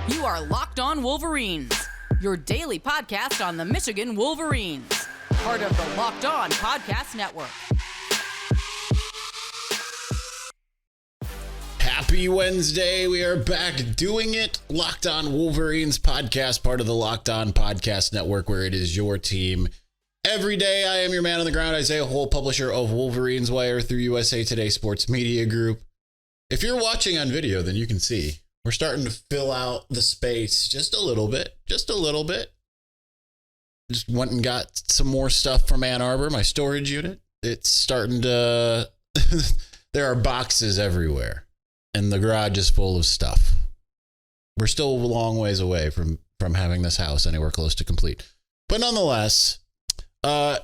You are Locked On Wolverines, your daily podcast on the Michigan Wolverines, part of the Locked On Podcast Network. Happy Wednesday. We are back doing it. Locked On Wolverines podcast, part of the Locked On Podcast Network, where it is your team every day. I am your man on the ground, Isaiah Hole, publisher of Wolverines Wire through USA Today Sports Media Group. If you're watching on video, then you can see we're starting to fill out the space just a little bit. Just went and got some more stuff from Ann Arbor, my storage unit. It's starting to, there are boxes everywhere and the garage is full of stuff. We're still a long ways away from having this house anywhere close to complete. But nonetheless,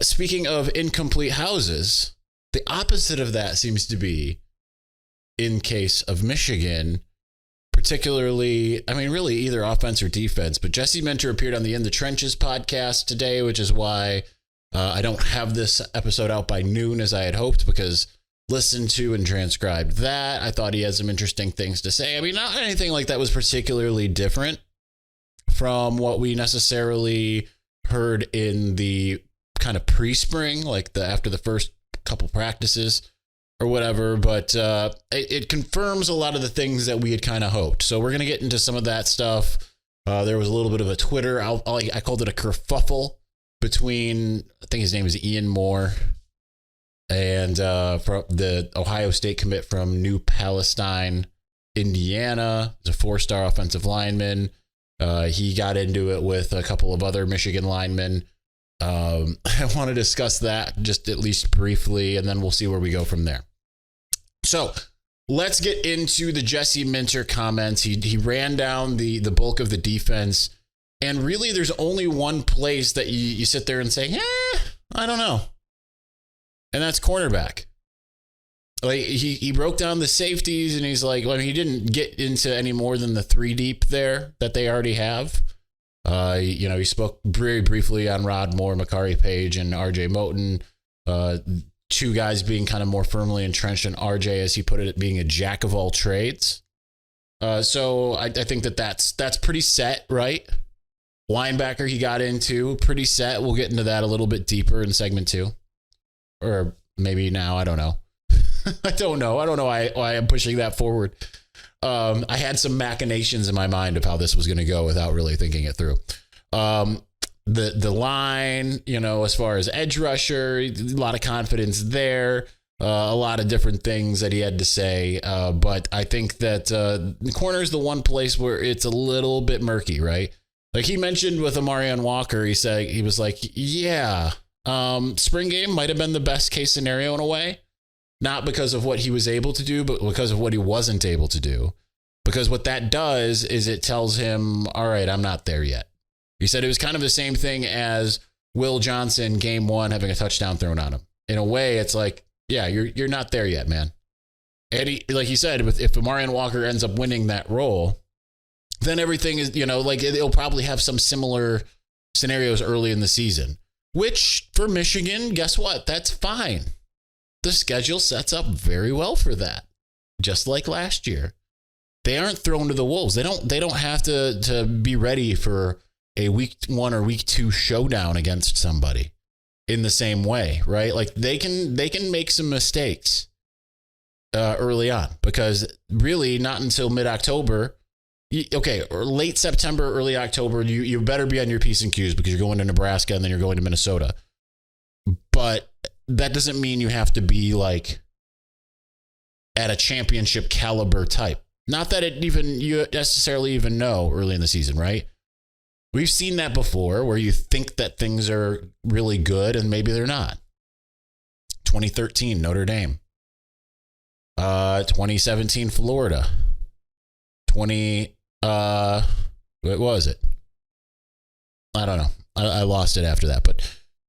speaking of incomplete houses, the opposite of that seems to be in case of Michigan. Particularly, I mean, really either offense or defense. But Jesse Minter appeared on the In the Trenches podcast today, which is why I don't have this episode out by noon as I had hoped, because listened to and transcribed that. I thought he had some interesting things to say. I mean, not anything like that was particularly different from what we necessarily heard in the kind of pre-spring, like after the first couple practices or whatever, but it confirms a lot of the things that we had kind of hoped. So we're going to get into some of that stuff. There was a little bit of a Twitter, I called it a kerfuffle between, I think his name is Ian Moore, and from the Ohio State commit from New Palestine, Indiana. He's a 4-star offensive lineman. He got into it with a couple of other Michigan linemen. I want to discuss that just at least briefly, and then we'll see where we go from there. So let's get into the Jesse Minter comments. He ran down the bulk of the defense, and really there's only one place that you sit there and say, I don't know. And that's cornerback. Like he broke down the safeties, and he's like, well, he didn't get into any more than the 3 deep there that they already have. He spoke very briefly on Rod Moore, Makari Page, and RJ Moten. 2 guys being kind of more firmly entrenched, and RJ, as he put it, being a jack of all trades. So I think that's pretty set, right? Linebacker he got into, pretty set. We'll get into that a little bit deeper in segment 2. Or maybe now, I don't know. I don't know why I'm pushing that forward. I had some machinations in my mind of how this was going to go without really thinking it through. The line, as far as edge rusher, a lot of confidence there, a lot of different things that he had to say. But I think that the corner is the one place where it's a little bit murky, right? Like he mentioned with Amarian Walker, he was like, spring game might have been the best case scenario in a way. Not because of what he was able to do, but because of what he wasn't able to do. Because what that does is it tells him, all right, I'm not there yet. He said it was kind of the same thing as Will Johnson, game 1, having a touchdown thrown on him. In a way, it's like, yeah, you're not there yet, man. And like he said, if Amarian Walker ends up winning that role, then everything is, it'll probably have some similar scenarios early in the season. Which, for Michigan, guess what? That's fine. The schedule sets up very well for that. Just like last year. They aren't thrown to the wolves. They don't have to be ready for a week 1 or week 2 showdown against somebody in the same way, right? Like they can make some mistakes early on, because really not until mid-October, or late September, early October, you better be on your P's and Q's, because you're going to Nebraska and then you're going to Minnesota. But that doesn't mean you have to be like at a championship caliber type. Not that you necessarily even know early in the season, right? We've seen that before, where you think that things are really good and maybe they're not. 2013, Notre Dame. 2017, Florida. What was it? I don't know. I lost it after that, but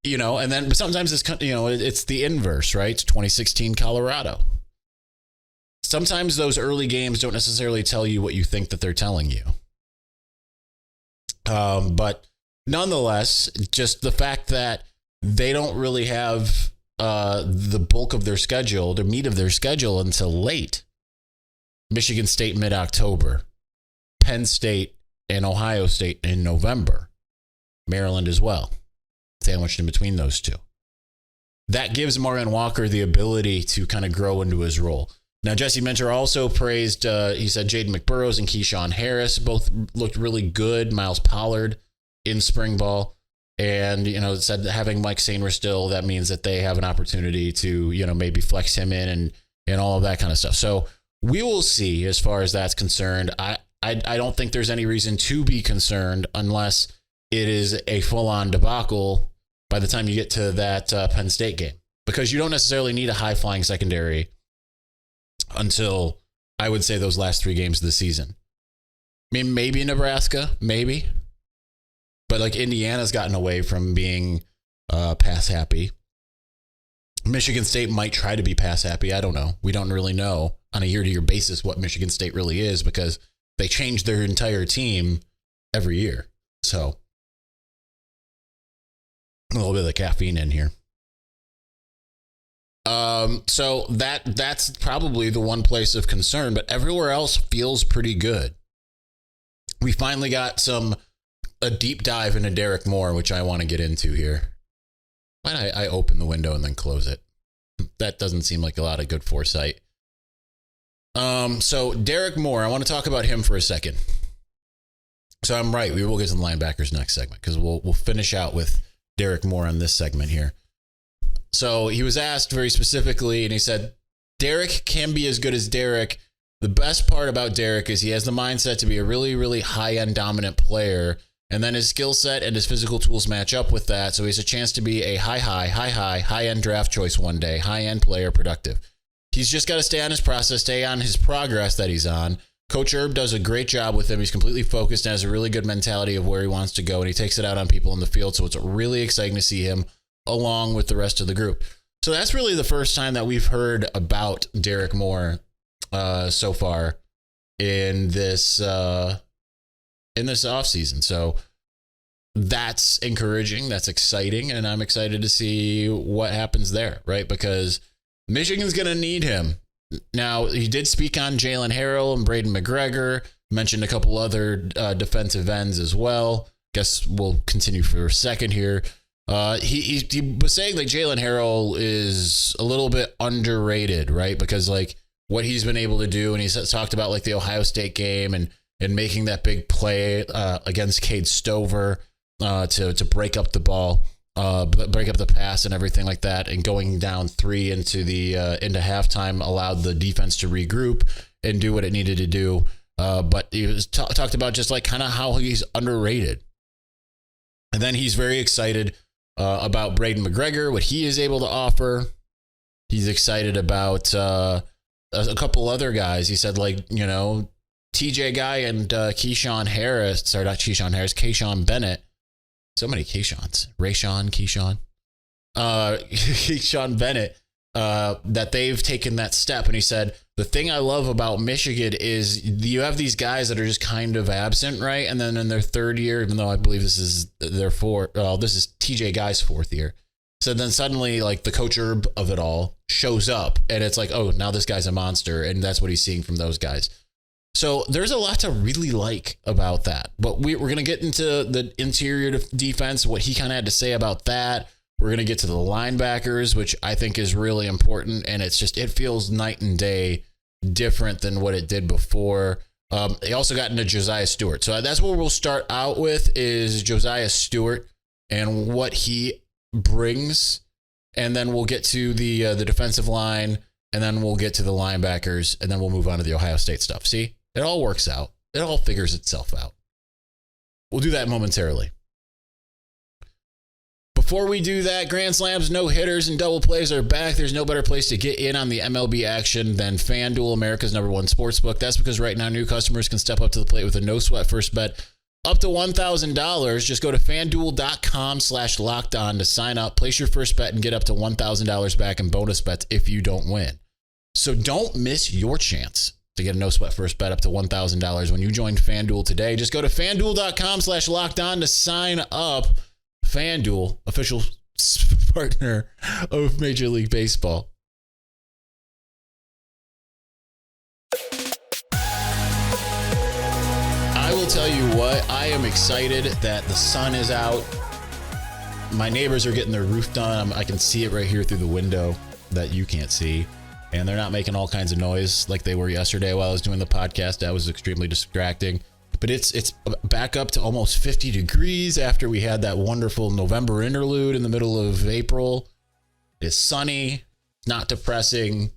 and then sometimes it's the inverse, right? It's 2016 Colorado. Sometimes those early games don't necessarily tell you what you think that they're telling you. But nonetheless, just the fact that they don't really have the bulk of their schedule, the meat of their schedule, until late. Michigan State mid-October. Penn State and Ohio State in November. Maryland as well, sandwiched in between those two. That gives Marlon Walker the ability to kind of grow into his role. Now, Jesse Minter also praised, he said Jaden McBurrows and Keyshawn Harris both looked really good. Miles Pollard in spring ball. And, said having Mike Sainer still, that means that they have an opportunity to, maybe flex him in and all of that kind of stuff. So we will see as far as that's concerned. I don't think there's any reason to be concerned unless it is a full-on debacle by the time you get to that Penn State game, because you don't necessarily need a high-flying secondary until, I would say, those last 3 games of the season. I mean, maybe Nebraska, maybe. But like Indiana's gotten away from being pass happy. Michigan State might try to be pass happy. I don't know. We don't really know on a year-to-year basis what Michigan State really is, because they change their entire team every year. So a little bit of the caffeine in here. So that's probably the one place of concern, but everywhere else feels pretty good. We finally got a deep dive into Derek Moore, which I want to get into here. Why don't I open the window and then close it? That doesn't seem like a lot of good foresight. So Derek Moore, I want to talk about him for a second. So I'm right. We will get to the linebackers next segment, because we'll finish out with Derek Moore on this segment here. So he was asked very specifically, and he said, Derek can be as good as Derek. The best part about Derek is he has the mindset to be a really, really high-end dominant player, and then his skill set and his physical tools match up with that, so he has a chance to be a high-end draft choice one day, high-end player, productive. He's just got to stay on his process, stay on his progress that he's on. Coach Herb does a great job with him. He's completely focused and has a really good mentality of where he wants to go, and he takes it out on people in the field, so it's really exciting to see him along with the rest of the group. So that's really the first time that we've heard about Derek Moore so far in this offseason. So that's encouraging. That's exciting. And I'm excited to see what happens there, right? Because Michigan's going to need him. Now, he did speak on Jalen Harrell and Braden McGregor, mentioned a couple other defensive ends as well. Guess we'll continue for a second here. He was saying like Jalen Harrell is a little bit underrated, right? Because like what he's been able to do, and he's talked about like the Ohio State game and making that big play against Cade Stover to break up the ball, break up the pass and everything like that, and going down 3 into halftime allowed the defense to regroup and do what it needed to do. But he was talked about just like kind of how he's underrated. And then he's very excited about Braden McGregor, what he is able to offer. He's excited about a couple other guys. He said, like, TJ Guy and Keyshawn Harris. Sorry, not Keyshawn Harris, Keyshawn Bennett. So many Keyshawns. Keyshawn Bennett. That they've taken that step. And he said, the thing I love about Michigan is you have these guys that are just kind of absent, right? And then in their 3rd year, even though I believe this is their 4th, this is TJ Guy's 4th year. So then suddenly, like, the coach Herb of it all shows up, and it's like, oh, now this guy's a monster, and that's what he's seeing from those guys. So there's a lot to really like about that. But we're going to get into the interior defense, what he kind of had to say about that. We're going to get to the linebackers, which I think is really important. And it feels night and day different than what it did before. They also got into Josiah Stewart. So that's what we'll start out with, is Josiah Stewart and what he brings. And then we'll get to the defensive line, and then we'll get to the linebackers, and then we'll move on to the Ohio State stuff. See, it all works out. It all figures itself out. We'll do that momentarily. Before we do that, grand slams, no hitters, and double plays are back. There's no better place to get in on the MLB action than FanDuel, America's #1 sportsbook. That's because right now new customers can step up to the plate with a no sweat first bet up to $1,000. Just go to FanDuel.com/lockedon to sign up, place your first bet, and get up to $1,000 back in bonus bets if you don't win. So don't miss your chance to get a no sweat first bet up to $1,000 when you join FanDuel today. Just go to FanDuel.com/lockedon to sign up. FanDuel, official partner of Major League Baseball. I will will tell you what, I am excited that the sun is out. My neighbors are getting their roof done. I can see it right here through the window that you can't see. And they're not making all kinds of noise like they were yesterday while I was doing the podcast. That was extremely distracting. But it's back up to almost 50 degrees after we had that wonderful November interlude in the middle of April. It's sunny, not depressing.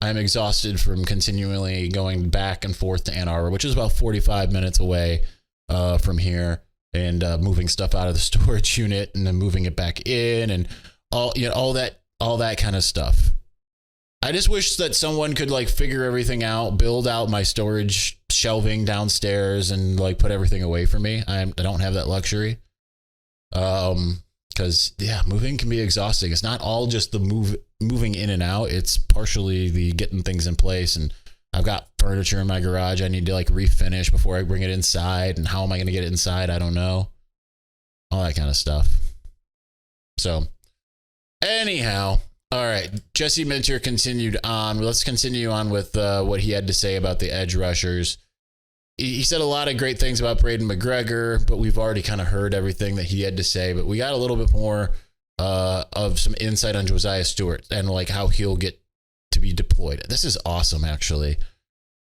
I'm exhausted from continually going back and forth to Ann Arbor, which is about 45 minutes away from here, and moving stuff out of the storage unit and then moving it back in, and all that kind of stuff. I just wish that someone could like figure everything out, build out my storage shelving downstairs, and like put everything away for me. I don't have that luxury. Because moving can be exhausting. It's not all just the moving in and out. It's partially the getting things in place. And I've got furniture in my garage I need to like refinish before I bring it inside. And how am I going to get it inside? I don't know. All that kind of stuff. So anyhow, all right. Jesse Minter continued on. Let's continue on with what he had to say about the edge rushers. He said a lot of great things about Braden McGregor, but we've already kind of heard everything that he had to say. But we got a little bit more of some insight on Josiah Stewart and like how he'll get to be deployed. This is awesome, actually.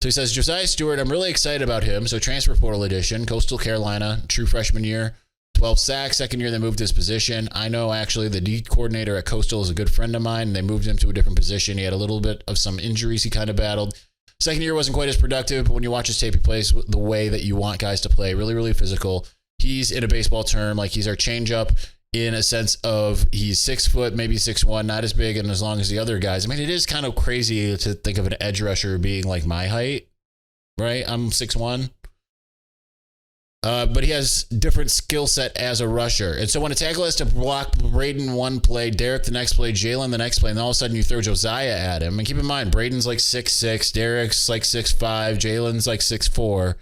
So he says, Josiah Stewart, I'm really excited about him. So transfer portal edition, Coastal Carolina, true freshman year, 12 sacks, second year they moved his position. I know actually the D coordinator at Coastal is a good friend of mine, and they moved him to a different position. He had a little bit of some injuries he kind of battled. Second year wasn't quite as productive, but when you watch his tape, he plays the way that you want guys to play, really, really physical. He's, in a baseball term, like he's our changeup in a sense of he's 6 foot, maybe 6'1", not as big and as long as the other guys. I mean, it is kind of crazy to think of an edge rusher being like my height, right? I'm 6'1". But he has different skill set as a rusher. And so when a tackle has to block Braden one play, Derek the next play, Jalen the next play, and all of a sudden you throw Josiah at him. And keep in mind, Braden's like 6'6", Derek's like 6'5", Jalen's like 6'4".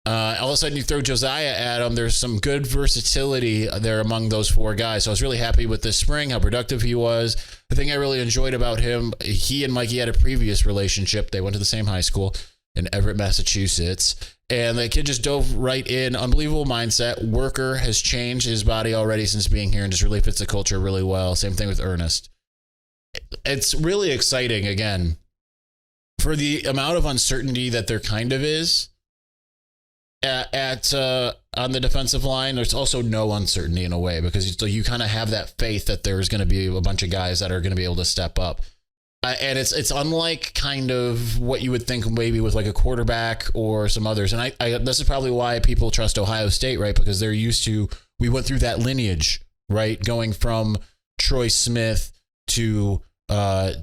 All of a sudden you throw Josiah at him. There's some good versatility there among those four guys. So I was really happy with this spring, how productive he was. The thing I really enjoyed about him, he and Mikey had a previous relationship. They went to the same high school in Everett, Massachusetts. And the kid just dove right in. Unbelievable mindset. Worker, has changed his body already since being here and just really fits the culture really well. Same thing with Ernest. It's really exciting, again, for the amount of uncertainty that there kind of is on the defensive line. There's also no uncertainty in a way, because you kind of have that faith that there's going to be a bunch of guys that are going to be able to step up. And it's unlike kind of what you would think maybe with like a quarterback or some others. And I this is probably why people trust Ohio State, right? Because they're used to, we went through that lineage, right? Going from Troy Smith to Todd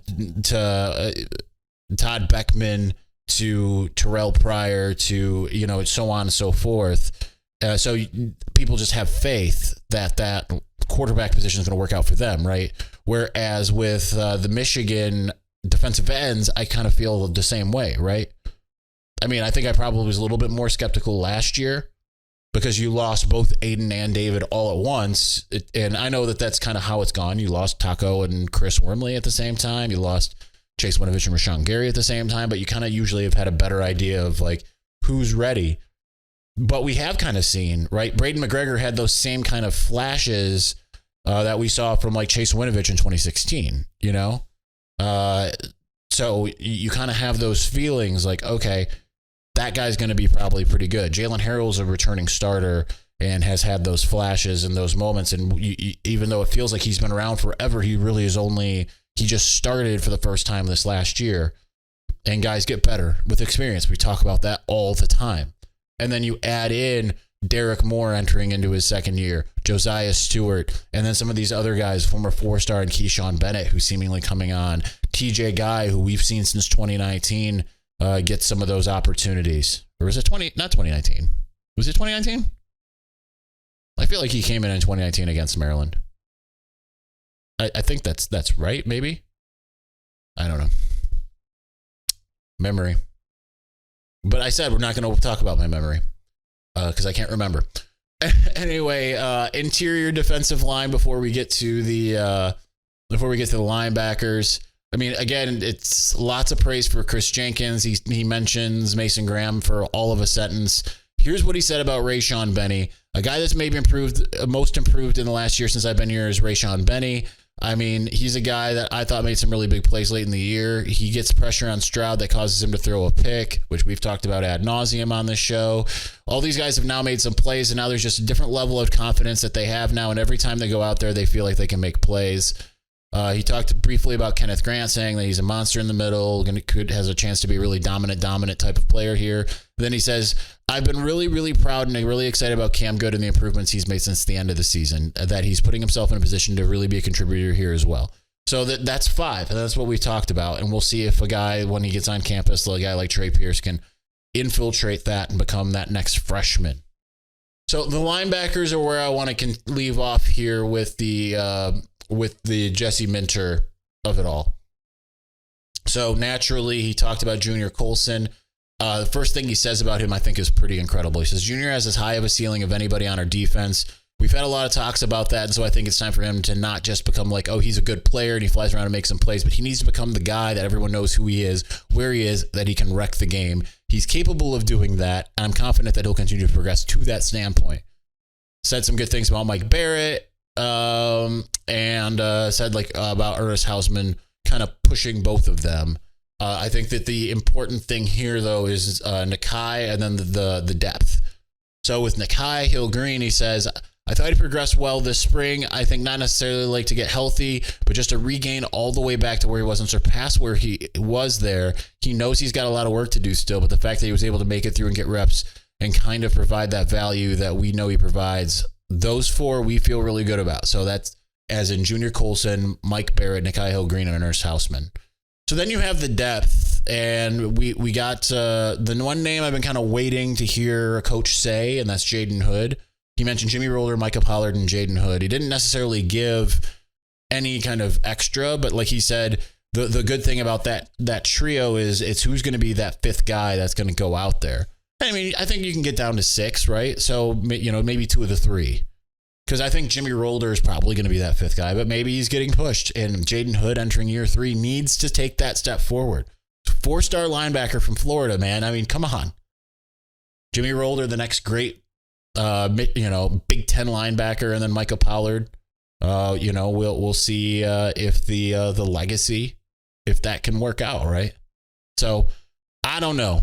Beckman to Terrell Pryor to, so on and so forth. So people just have faith that quarterback position is going to work out for them, right? Whereas with the Michigan defensive ends, I kind of feel the same way, right? I mean, I think I probably was a little bit more skeptical last year because you lost both Aiden and David all at once. And I know that that's kind of how it's gone. You lost Taco and Chris Wormley at the same time. You lost Chase Winovich and Rashawn Gary at the same time, but you kind of usually have had a better idea of like who's ready. But we have kind of seen, right? Braden McGregor had those same kind of flashes that we saw from like Chase Winovich in 2016, So you kind of have those feelings like, okay, that guy's going to be probably pretty good. Jalen Harrell's a returning starter and has had those flashes and those moments. And even though it feels like he's been around forever, he really is he just started for the first time this last year. And guys get better with experience. We talk about that all the time. And then you add in Derek Moore entering into his second year, Josiah Stewart, and then some of these other guys, former 4-star and Keyshawn Bennett, who's seemingly coming on, TJ Guy, who we've seen since 2019, get some of those opportunities. Or was it not 2019? Was it 2019? I feel like he came in 2019 against Maryland. I think that's right, maybe? I don't know. Memory. But I said we're not going to talk about my memory because I can't remember. Anyway, interior defensive line before we get to the linebackers. I mean, again, it's lots of praise for Chris Jenkins. He mentions Mason Graham for all of a sentence. Here's what he said about Rayshawn Benny. A guy that's maybe most improved in the last year since I've been here is Rayshawn Benny. I mean, he's a guy that I thought made some really big plays late in the year. He gets pressure on Stroud that causes him to throw a pick, which we've talked about ad nauseum on this show. All these guys have now made some plays, and now there's just a different level of confidence that they have now, and every time they go out there, they feel like they can make plays. He talked briefly about Kenneth Grant, saying that he's a monster in the middle, has a chance to be a really dominant type of player here. Then he says, I've been really, really proud and really excited about Cam Good and the improvements he's made since the end of the season, that he's putting himself in a position to really be a contributor here as well. So that's 5, and that's what we talked about. And we'll see if a guy, when he gets on campus, a guy like Trey Pierce can infiltrate that and become that next freshman. So the linebackers are where I want to leave off here with the Jesse Minter of it all. So naturally, he talked about Junior Colson. The first thing he says about him, I think, is pretty incredible. He says, Junior has as high of a ceiling of anybody on our defense. We've had a lot of talks about that, and so I think it's time for him to not just become like, oh, he's a good player and he flies around and makes some plays, but he needs to become the guy that everyone knows who he is, where he is, that he can wreck the game. He's capable of doing that, and I'm confident that he'll continue to progress to that standpoint. Said some good things about Mike Barrett, and said about Ernest Hausman, kind of pushing both of them. I think that the important thing here, though, is Nakai and then the depth. So with Nakai Hill-Green, he says, I thought he progressed well this spring. I think not necessarily to get healthy, but just to regain all the way back to where he was and surpass where he was there. He knows he's got a lot of work to do still, but the fact that he was able to make it through and get reps and kind of provide that value that we know he provides, those 4 we feel really good about. So that's as in Junior Colson, Mike Barrett, Nakai Hill-Green, and Ernest Hausman. So then you have the depth, and we got the one name I've been kind of waiting to hear a coach say, and that's Jaden Hood. He mentioned Jimmy Roller, Micah Pollard, and Jaden Hood. He didn't necessarily give any kind of extra, but like he said, the good thing about that trio is it's who's going to be that 5th guy that's going to go out there. I mean, I think you can get down to 6, right? So, maybe 2 of the 3. Because I think Jimmy Roller is probably going to be that 5th guy, but maybe he's getting pushed. And Jaden Hood entering year 3 needs to take that step forward. 4-star linebacker from Florida, man. I mean, come on. Jimmy Roller, the next great, Big Ten linebacker, and then Micah Pollard. We'll see if the legacy, if that can work out, right? So I don't know.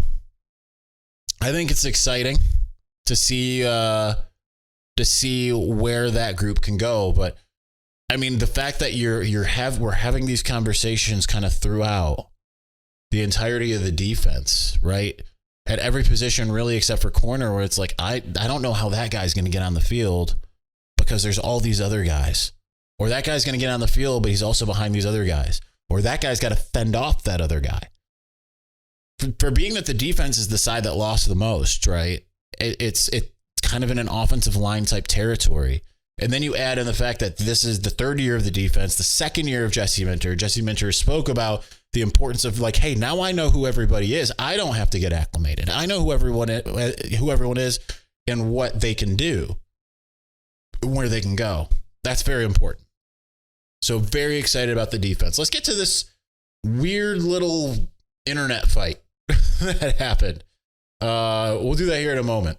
I think it's exciting to see where that group can go. But I mean, the fact that we're having these conversations kind of throughout the entirety of the defense, right? At every position, really, except for corner, where it's like, I don't know how that guy's going to get on the field because there's all these other guys. Or that guy's going to get on the field, but he's also behind these other guys. Or that guy's got to fend off that other guy. For being that the defense is the side that lost the most, right? It's kind of in an offensive line type territory. And then you add in the fact that this is the 3rd year of the defense, the 2nd year of Jesse Minter. Jesse Minter spoke about the importance of hey, now I know who everybody is. I don't have to get acclimated. I know who everyone is and what they can do, where they can go. That's very important. So very excited about the defense. Let's get to this weird little internet fight that happened. We'll do that here in a moment.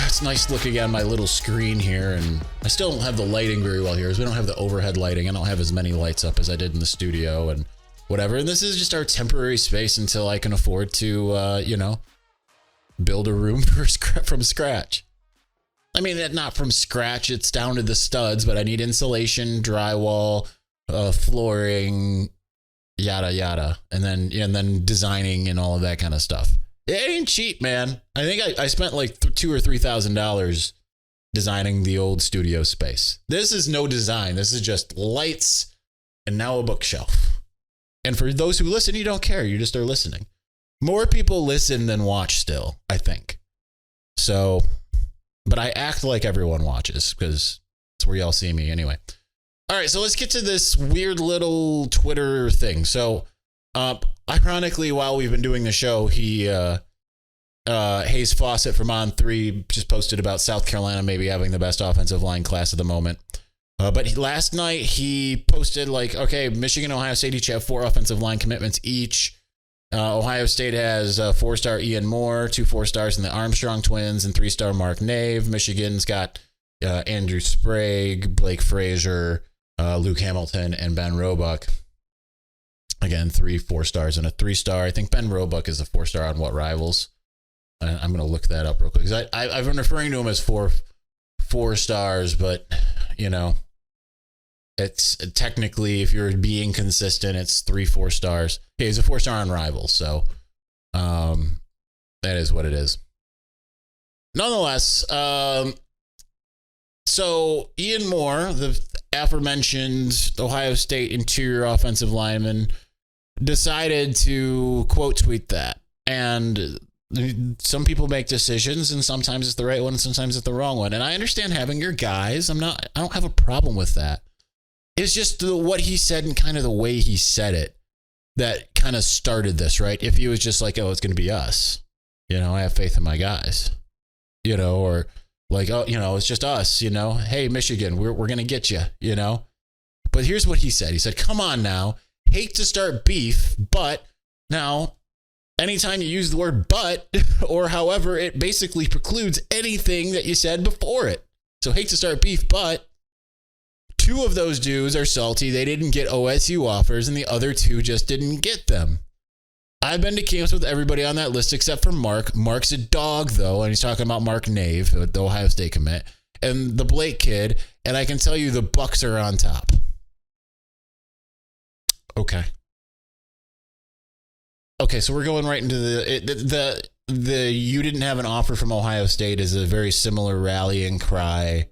It's nice looking at my little screen here, and I still don't have the lighting very well here, because we don't have the overhead lighting. I don't have as many lights up as I did in the studio and whatever. And this is just our temporary space until I can afford to, build a room from scratch. I mean, not from scratch. It's down to the studs, but I need insulation, drywall, flooring, yada, yada. And then designing and all of that kind of stuff. It ain't cheap, man. I think I spent like $2,000 or $3,000 designing the old studio space. This is no design. This is just lights and now a bookshelf. And for those who listen, you don't care. You just are listening. More people listen than watch still, I think. So, but I act like everyone watches because it's where y'all see me anyway. All right, so let's get to this weird little Twitter thing. So, ironically, while we've been doing the show, Hayes Fawcett from On3 just posted about South Carolina maybe having the best offensive line class at the moment. But last night he posted like, okay, Michigan, Ohio State each have 4 offensive line commitments each. Ohio State has 4-star Ian Moore, 2 4-stars in the Armstrong twins, and 3-star Mark Nave. Michigan's got Andrew Sprague, Blake Frazier, Luke Hamilton, and Ben Roebuck. Again, 3 4-stars and a 3-star. I think Ben Roebuck is a 4-star on What Rivals. I'm going to look that up real quick because I've been referring to him as 4 stars, but you know, it's technically, if you're being consistent, it's 3 4-stars. Okay, he's a 4-star on Rivals, so that is what it is. Nonetheless, so Ian Moore, the aforementioned Ohio State interior offensive lineman, decided to quote tweet that. And some people make decisions, and sometimes it's the right one, and sometimes it's the wrong one. And I understand having your guys. I don't have a problem with that. It's just what he said and kind of the way he said it that kind of started this, right? If he was just like, oh, it's going to be us, you know, I have faith in my guys, you know, or like, oh, you know, it's just us, you know, hey, Michigan, we're going to get you, you know. But here's what he said. He said, come on now, hate to start beef, but now anytime you use the word but or however, it basically precludes anything that you said before it. So hate to start beef, but 2 of those dudes are salty. They didn't get OSU offers, and the other 2 just didn't get them. I've been to camps with everybody on that list except for Mark. Mark's a dog, though, and he's talking about Mark Nave, the Ohio State commit, and the Blake kid, and I can tell you the Bucks are on top. Okay, so we're going right into the you didn't have an offer from Ohio State is a very similar rallying cry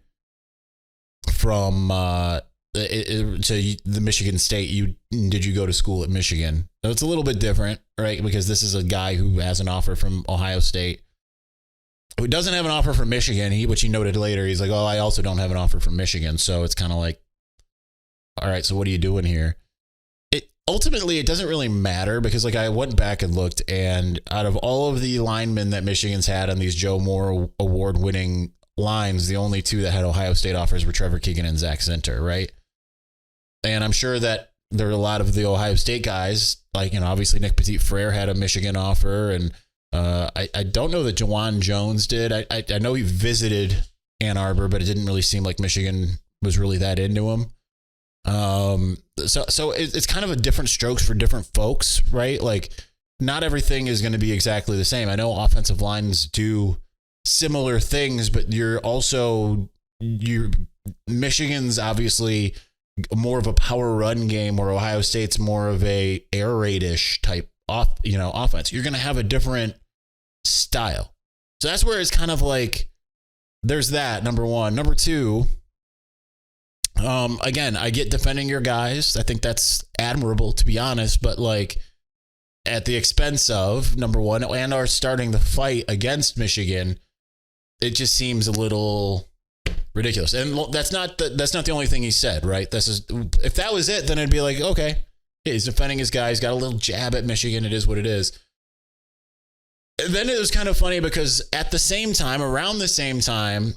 from to the Michigan State. Did you go to school at Michigan? So it's a little bit different, right? Because this is a guy who has an offer from Ohio State, who doesn't have an offer from Michigan. Which he noted later, he's like, oh, I also don't have an offer from Michigan. So it's kind of like, all right, so what are you doing here? Ultimately, it doesn't really matter because, like, I went back and looked, and out of all of the linemen that Michigan's had on these Joe Moore award-winning lines, the only 2 that had Ohio State offers were Trevor Keegan and Zach Zinter, right? And I'm sure that there are a lot of the Ohio State guys, like, you know, obviously Nick Petit-Frere had a Michigan offer, and I don't know that Jawan Jones did. I know he visited Ann Arbor, but it didn't really seem like Michigan was really that into him. So it's kind of a different strokes for different folks, right? Like, not everything is going to be exactly the same. I know offensive lines do similar things, but Michigan's obviously more of a power run game, where Ohio State's more of a air raid-ish type offense. You're going to have a different style. So that's where it's kind of like, there's that, number one. Number 2, again, I get defending your guys. I think that's admirable, to be honest, but like at the expense of, number 1, and are starting the fight against Michigan, it just seems a little ridiculous. And that's not the only thing he said, right? If that was it, then it'd be like, okay, he's defending his guy. He's got a little jab at Michigan. It is what it is. And then it was kind of funny because around the same time,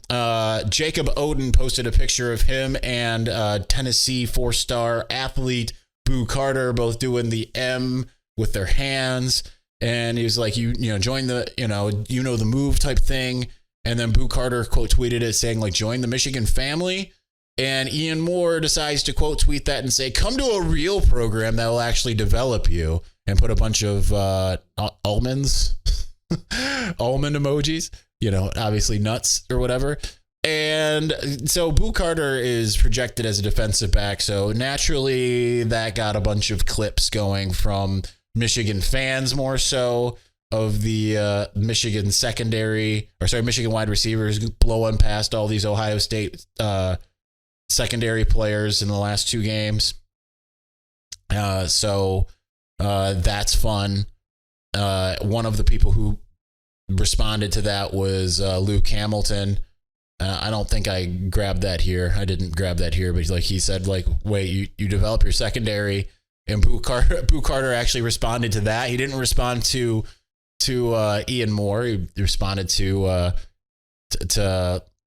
Jacob Oden posted a picture of him and Tennessee 4-star athlete Boo Carter both doing the M with their hands. And he was like, you know, join the, the move type thing. And then Boo Carter quote tweeted it saying, like, join the Michigan family. And Ian Moore decides to quote tweet that and say, come to a real program that will actually develop you, and put a bunch of almonds. Almond emojis, obviously nuts or whatever. And so Boo Carter is projected as a defensive back. So naturally that got a bunch of clips going from Michigan fans, more so, of the Michigan wide receivers blowing past all these Ohio State secondary players in the last 2 games. So that's fun. One of the people who responded to that was Luke Hamilton. I don't think I grabbed that here. I didn't grab that here, but he said, like, wait, you develop your secondary, and Boo Carter actually responded to that. He didn't respond to Ian Moore. He responded to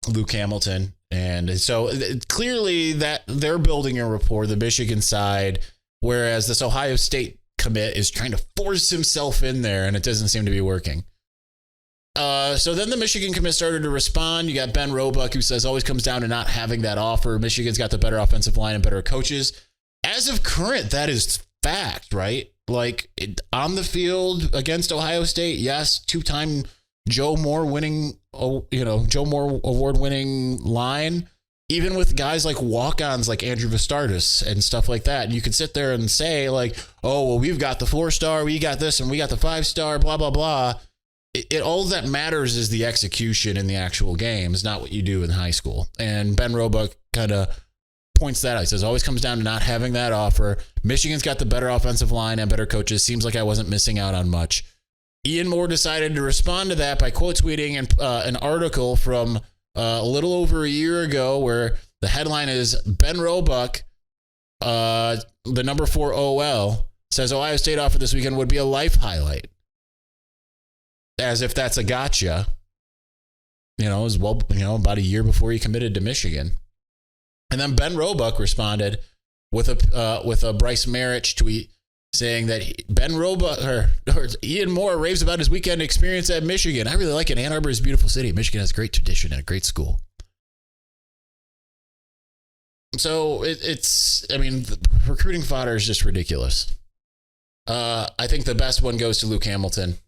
Luke Hamilton, And so clearly that they're building a rapport, the Michigan side, whereas this Ohio State commit is trying to force himself in there, and it doesn't seem to be working. So then the Michigan commit started to respond. You got Ben Roebuck, who says always comes down to not having that offer. Michigan's got the better offensive line and better coaches. As of current, that is fact, right? Like on the field against Ohio State, yes, two-time Joe Moore award-winning line. Even with guys like walk-ons like Andrew Vistardis and stuff like that, and you could sit there and say like, oh, well, we've got the 4-star, we got this, and we got the 5-star, blah, blah, blah. It all that matters is the execution in the actual games, not what you do in high school. And Ben Roebuck kind of points that out. He says, always comes down to not having that offer. Michigan's got the better offensive line and better coaches. Seems like I wasn't missing out on much. Ian Moore decided to respond to that by quote tweeting an article from a little over a year ago where the headline is Ben Roebuck, the number 4 OL, says Ohio State offer this weekend would be a life highlight. As if that's a gotcha. As well, about a year before he committed to Michigan. And then Ben Roebuck responded with a Bryce Marich tweet saying that Ben Roebuck or Ian Moore raves about his weekend experience at Michigan. I really like it. Ann Arbor is a beautiful city. Michigan has great tradition and a great school. So the recruiting fodder is just ridiculous. I think the best one goes to Luke Hamilton,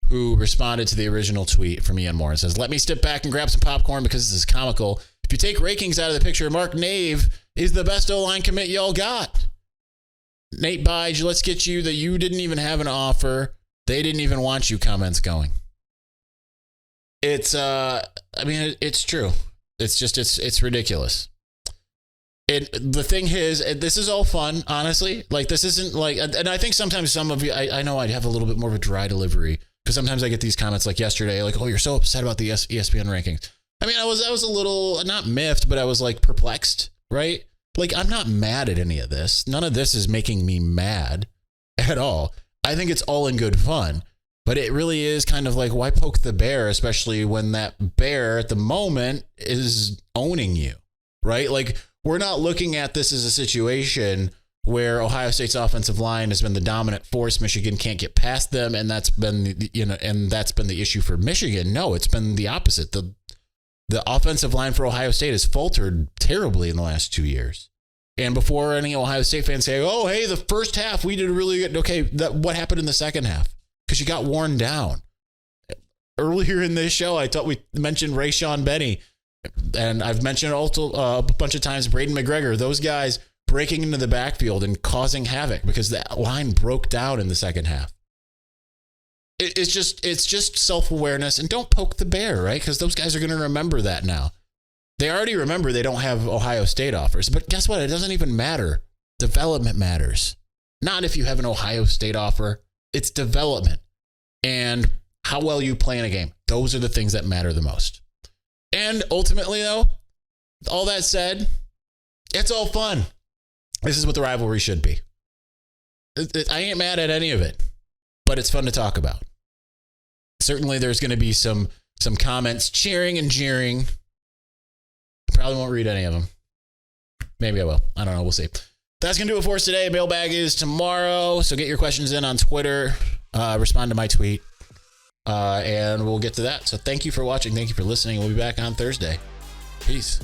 who responded to the original tweet from Ian Moore and says, let me step back and grab some popcorn because this is comical. If you take rankings out of the picture, Mark Nave is the best O-line commit y'all got. Nate Bige, let's get you that you didn't even have an offer. They didn't even want you comments going. It's true. It's ridiculous. The thing is, this is all fun, honestly. Like, this isn't like, and I think sometimes some of you, I know I'd have a little bit more of a dry delivery because sometimes I get these comments like yesterday, like, oh, you're so upset about the ESPN rankings. I mean, I was a little, not miffed, but I was like perplexed, right? Like, I'm not mad at any of this. None of this is making me mad at all. I think it's all in good fun, but it really is kind of like, why poke the bear, especially when that bear at the moment is owning you, right? Like, we're not looking at this as a situation where Ohio State's offensive line has been the dominant force. Michigan can't get past them, and that's been the issue for Michigan. No, it's been the opposite. The offensive line for Ohio State has faltered terribly in the last 2 years. And before any Ohio State fans say, oh, hey, the first half, we did really good. Okay, what happened in the second half? Because you got worn down. Earlier in this show, I thought we mentioned Rayshawn Benny. And I've mentioned also a bunch of times Braden McGregor. Those guys breaking into the backfield and causing havoc because that line broke down in the second half. It's just self-awareness, and don't poke the bear, right? Because those guys are going to remember that now. They already remember they don't have Ohio State offers, but guess what? It doesn't even matter. Development matters. Not if you have an Ohio State offer. It's development and how well you play in a game. Those are the things that matter the most. And ultimately, though, all that said, it's all fun. This is what the rivalry should be. I ain't mad at any of it, but it's fun to talk about. Certainly, there's going to be some comments cheering and jeering. I probably won't read any of them. Maybe I will. I don't know. We'll see. That's going to do it for us today. Mailbag is tomorrow, so get your questions in on Twitter. Respond to my tweet, and we'll get to that. So thank you for watching. Thank you for listening. We'll be back on Thursday. Peace.